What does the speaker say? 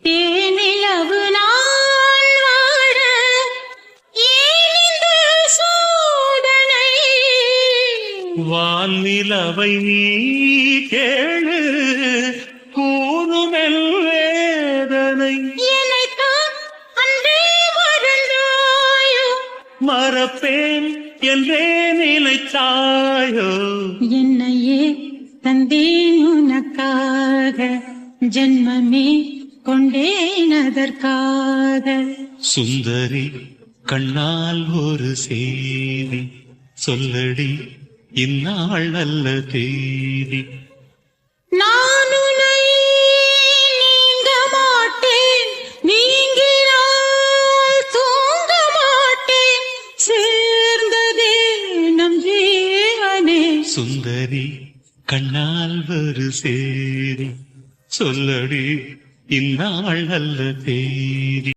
தேனிலவு நாள் வாழ ஏனிந்த சோதனை வானிலவை நீ கேளு கூறுமெல் வேதனை என்னைத்தான் அன்றே மறந்தாயோ மறப்பேன் என்றே நினைத்தாயோ என்னையே தந்தேன் உனக்காக ஜென்மமே கொண்டேன் அதற்காக சுந்தரி கண்ணால் ஒரு செய்தி சொல்லடி இந்நாள் நல்ல தேதி நான் உன்னை நீங்க மாட்டேன் நீங்கினால் தூங்க மாட்டேன் சேர்ந்ததே நம் ஜீவனே சுந்தரி கண்ணால் ஒரு சேரி சொல்லடி இந்நாள் நல்ல தேதி